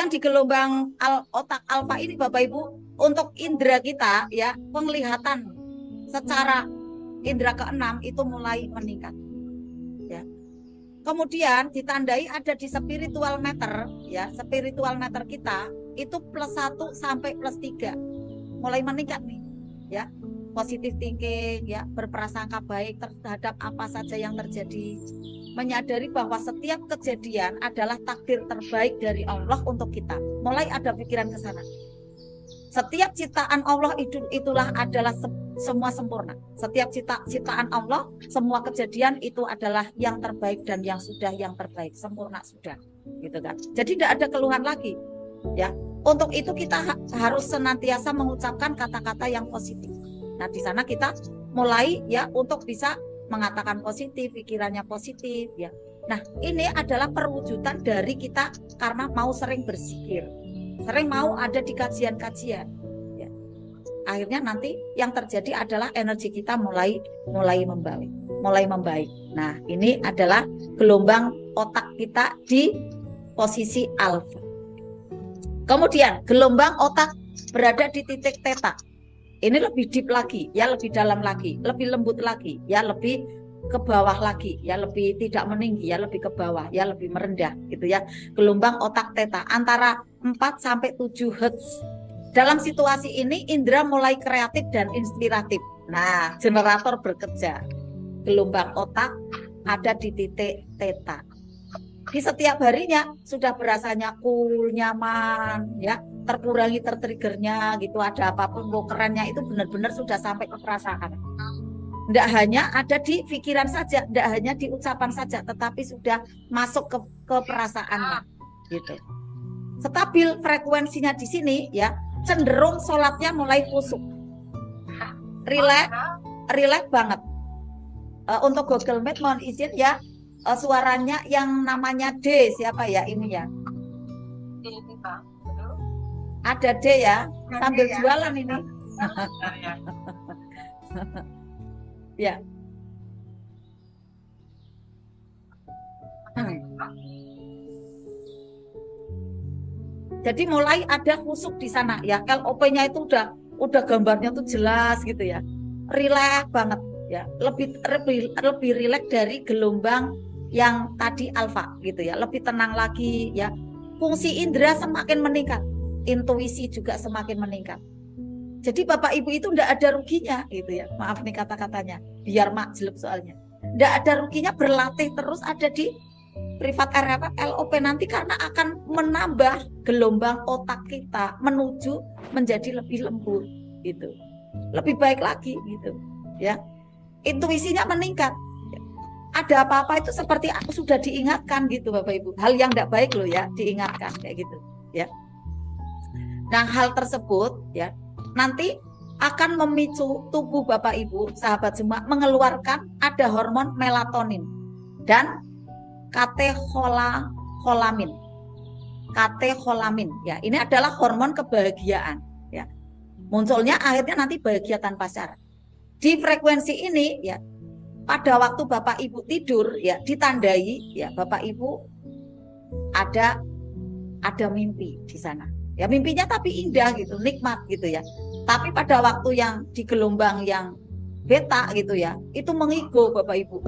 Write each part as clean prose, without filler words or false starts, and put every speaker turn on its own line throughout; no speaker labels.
Kemudian di gelombang otak alfa ini Bapak Ibu, untuk indera kita ya, penglihatan secara indera keenam itu mulai meningkat. Ya. Kemudian ditandai ada di spiritual meter ya, spiritual meter kita itu +1 sampai +3. Mulai meningkat nih ya. Positive thinking ya, berprasangka baik terhadap apa saja yang terjadi. Menyadari bahwa setiap kejadian adalah takdir terbaik dari Allah untuk kita. Mulai ada pikiran ke sana. Setiap ciptaan Allah itulah adalah semua sempurna. Setiap ciptaan Allah, semua kejadian itu adalah yang terbaik dan yang sudah yang terbaik, sempurna sudah, gitu kan. Jadi tidak ada keluhan lagi, ya. Untuk itu kita harus senantiasa mengucapkan kata-kata yang positif. Nah, di sana kita mulai ya untuk bisa mengatakan positif, pikirannya positif, ya. Nah, ini adalah perwujudan dari kita karena mau sering berzikir, sering mau ada di kajian-kajian. Ya. Akhirnya nanti yang terjadi adalah energi kita mulai membaik. Nah, ini adalah gelombang otak kita di posisi alfa. Kemudian gelombang otak berada di titik theta. Ini lebih deep lagi, ya, lebih dalam lagi, lebih lembut lagi, ya, lebih ke bawah lagi, ya, lebih tidak meninggi, ya, lebih ke bawah, ya, lebih merendah, gitu ya. Gelombang otak theta antara 4 sampai 7 Hz. Dalam situasi ini indera mulai kreatif dan inspiratif. Nah, generator bekerja. Gelombang otak ada di titik theta. Di setiap harinya sudah berasanya cool, nyaman, ya, terkurangi tertriggernya gitu, ada apapun kerennya itu benar-benar sudah sampai ke perasaan. Tidak hanya ada di pikiran saja, tidak hanya di ucapan saja, tetapi sudah masuk ke perasaannya, gitu. Stabil frekuensinya di sini, ya, cenderung sholatnya mulai khusyuk, relax banget. Untuk Google Meet mohon izin ya, suaranya yang namanya D siapa ya ini ya? Ada D ya, sambil jualan ini. Ya. Jadi mulai ada khusyuk di sana ya. LOP-nya itu udah gambarnya tuh jelas gitu ya. Relax banget ya. Lebih relax dari gelombang yang tadi alfa gitu ya. Lebih tenang lagi ya. Fungsi indera semakin meningkat. Intuisi juga semakin meningkat. Jadi Bapak Ibu itu enggak ada ruginya gitu ya. Maaf nih kata-katanya. Biar jelek soalnya. Enggak ada ruginya berlatih terus ada di privat LOP nanti karena akan menambah gelombang otak kita menuju menjadi lebih lembut gitu. Lebih baik lagi gitu ya. Intuisinya meningkat. Ada apa-apa itu seperti aku sudah diingatkan gitu Bapak Ibu. Hal yang tidak baik loh ya diingatkan kayak gitu ya. Nah, hal tersebut ya nanti akan memicu tubuh Bapak Ibu, sahabat semua, mengeluarkan ada hormon melatonin dan katecholamin. Katecholamin ya, ini adalah hormon kebahagiaan ya. Munculnya akhirnya nanti bahagia tanpa syarat. Di frekuensi ini ya, pada waktu Bapak Ibu tidur ya, ditandai ya Bapak Ibu ada mimpi di sana. Ya mimpinya tapi indah gitu, nikmat gitu ya. Tapi pada waktu yang di gelombang yang beta gitu ya, itu mengigo Bapak Ibu.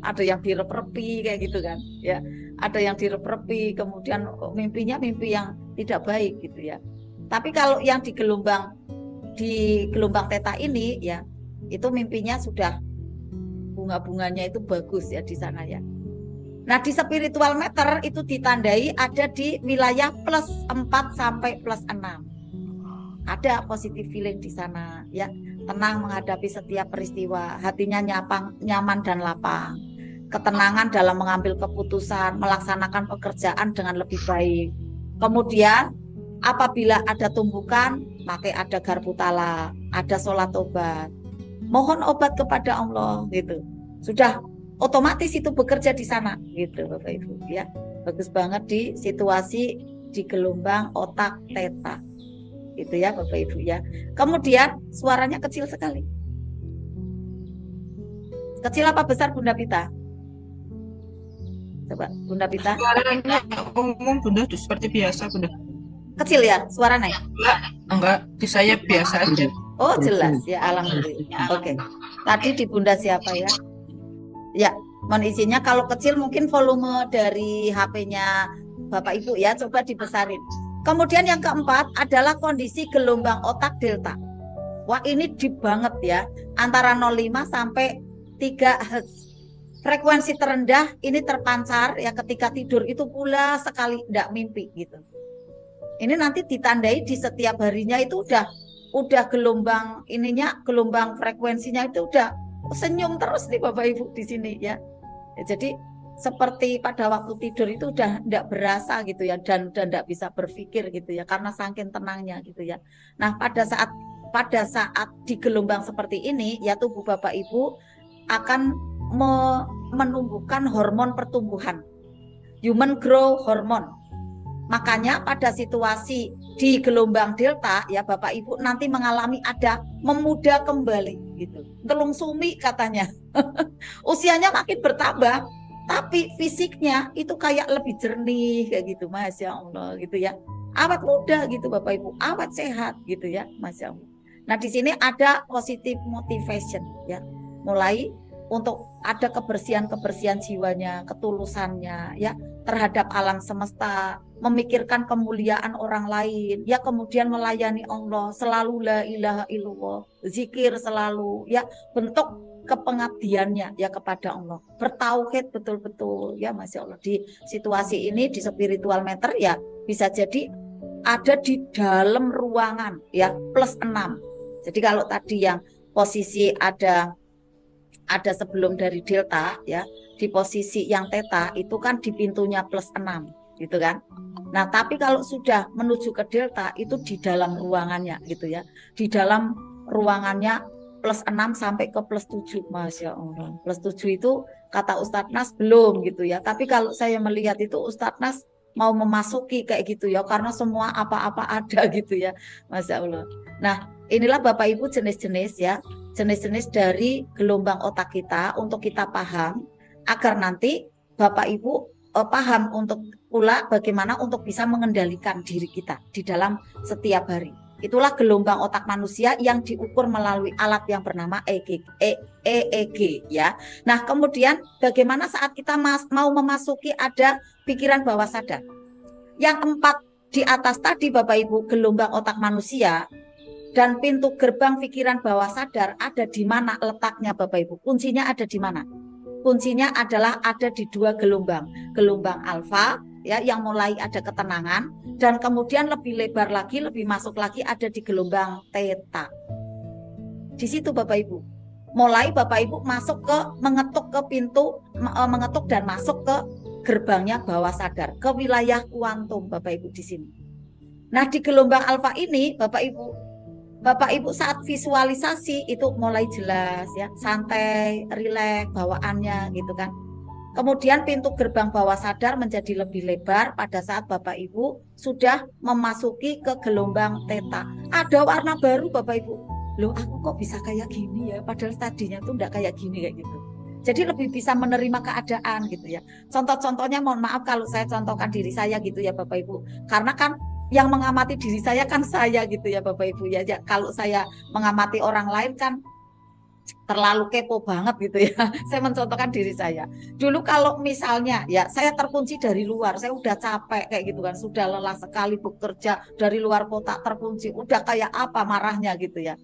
Ada yang direp-repi kayak gitu kan ya, ada yang direp-repi, kemudian mimpinya mimpi yang tidak baik gitu ya. Tapi kalau yang di gelombang theta ini ya, itu mimpinya sudah bunga-bunganya itu bagus ya di sana ya. Nah, di spiritual meter itu ditandai ada di wilayah +4 sampai +6. Ada positive feeling di sana ya. Tenang menghadapi setiap peristiwa, hatinya nyaman dan lapang. Ketenangan dalam mengambil keputusan, melaksanakan pekerjaan dengan lebih baik. Kemudian apabila ada tumbukan, maka ada garpu tala, ada sholat obat. Mohon obat kepada Allah gitu. Sudah otomatis itu bekerja di sana gitu Bapak Ibu ya. Bagus banget di situasi di gelombang otak theta. Itu ya Bapak Ibu ya. Kemudian suaranya kecil sekali. Kecil apa besar Bunda Pita? Coba Bunda Pita.
Suaranya umum Bunda, seperti biasa Bunda.
Kecil ya suara naik?
Enggak, di saya biasa aja.
Oh jelas ya, alhamdulillah. Oke. Tadi di Bunda siapa ya? Ya, mohon izinnya kalau kecil mungkin volume dari HP-nya Bapak Ibu ya, coba dibesarin. Kemudian yang keempat adalah kondisi gelombang otak delta. Wah, ini deep banget ya, antara 0,5 sampai 3 Hz. Frekuensi terendah ini terpancar ya ketika tidur itu pula sekali tidak mimpi gitu. Ini nanti ditandai di setiap harinya itu udah gelombang ininya, gelombang frekuensinya itu udah senyum terus nih Bapak Ibu di sini ya. Jadi seperti pada waktu tidur itu udah tidak berasa gitu ya, dan tidak bisa berpikir gitu ya karena saking tenangnya gitu ya. Nah pada saat di gelombang seperti ini ya, tubuh Bapak Ibu akan menumbuhkan hormon pertumbuhan, human growth hormone. Makanya pada situasi di gelombang delta ya Bapak Ibu nanti mengalami ada memuda kembali gitu. Telung sumi katanya. Usianya makin bertambah, tapi fisiknya itu kayak lebih jernih kayak gitu, Masya Allah gitu ya. Awet muda gitu Bapak Ibu, awet sehat gitu ya, Masya Allah. Nah di sini ada positive motivation ya, mulai untuk ada kebersihan jiwanya, ketulusannya ya terhadap alam semesta, memikirkan kemuliaan orang lain ya, kemudian melayani Allah, selalu la ilaha illallah, zikir selalu ya, bentuk kepengabdiannya ya kepada Allah, bertauhid betul-betul ya, Masya Allah. Di situasi ini di spiritual meter ya bisa jadi ada di dalam ruangan ya +6. Jadi kalau tadi yang posisi ada sebelum dari delta ya, di posisi yang theta itu kan di pintunya +6 gitu kan. Nah tapi kalau sudah menuju ke delta itu di dalam ruangannya gitu ya, di dalam ruangannya +6 sampai ke +7, Masya Allah. +7 itu kata Ustadz Nas belum gitu ya, tapi kalau saya melihat itu Ustadz Nas mau memasuki kayak gitu ya, karena semua apa-apa ada gitu ya, Masya Allah. Nah inilah Bapak Ibu jenis-jenis ya, jenis-jenis dari gelombang otak kita untuk kita paham, agar nanti Bapak Ibu paham untuk pula bagaimana untuk bisa mengendalikan diri kita di dalam setiap hari. Itulah gelombang otak manusia yang diukur melalui alat yang bernama EEG ya. Nah kemudian bagaimana saat kita mau memasuki ada pikiran bawah sadar. Yang 4 di atas tadi Bapak Ibu, gelombang otak manusia dan pintu gerbang pikiran bawah sadar ada di mana letaknya Bapak Ibu? Kuncinya ada di mana? Kuncinya adalah ada di 2 gelombang. Gelombang alfa ya yang mulai ada ketenangan, dan kemudian lebih lebar lagi, lebih masuk lagi ada di gelombang theta. Di situ Bapak Ibu. Mulai Bapak Ibu masuk ke mengetuk ke pintu, mengetuk dan masuk ke gerbangnya bawah sadar, ke wilayah kuantum Bapak Ibu di sini. Nah, di gelombang alfa ini Bapak Ibu saat visualisasi itu mulai jelas ya, santai, rileks bawaannya gitu kan. Kemudian pintu gerbang bawah sadar menjadi lebih lebar pada saat Bapak Ibu sudah memasuki ke gelombang theta. Ada warna baru Bapak Ibu. Loh aku kok bisa kayak gini ya, padahal tadinya tuh enggak kayak gini kayak gitu. Jadi lebih bisa menerima keadaan gitu ya. Contoh-contohnya mohon maaf kalau saya contohkan diri saya gitu ya Bapak Ibu. Karena kan yang mengamati diri saya kan saya gitu ya Bapak Ibu ya. Kalau saya mengamati orang lain kan terlalu kepo banget gitu ya. Saya mencontohkan diri saya. Dulu kalau misalnya ya saya terkunci dari luar, saya udah capek kayak gitu kan, sudah lelah sekali bekerja dari luar kota terkunci, udah kayak apa marahnya gitu ya.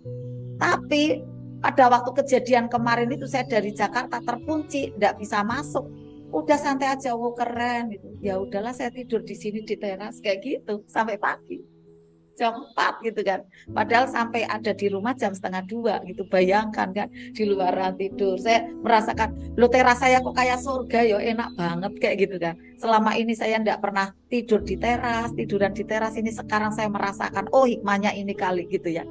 Tapi pada waktu kejadian kemarin itu saya dari Jakarta terkunci, tidak bisa masuk. Udah santai aja, wow keren gitu. Ya udahlah saya tidur di sini di teras kayak gitu sampai pagi. Jam 4 gitu kan, padahal sampai ada di rumah jam 1:30 gitu. Bayangkan kan di luaran tidur, saya merasakan lo teras saya kok kayak surga ya, enak banget kayak gitu kan. Selama ini saya enggak pernah tidur di teras, tiduran di teras, ini sekarang saya merasakan oh hikmahnya ini kali gitu ya.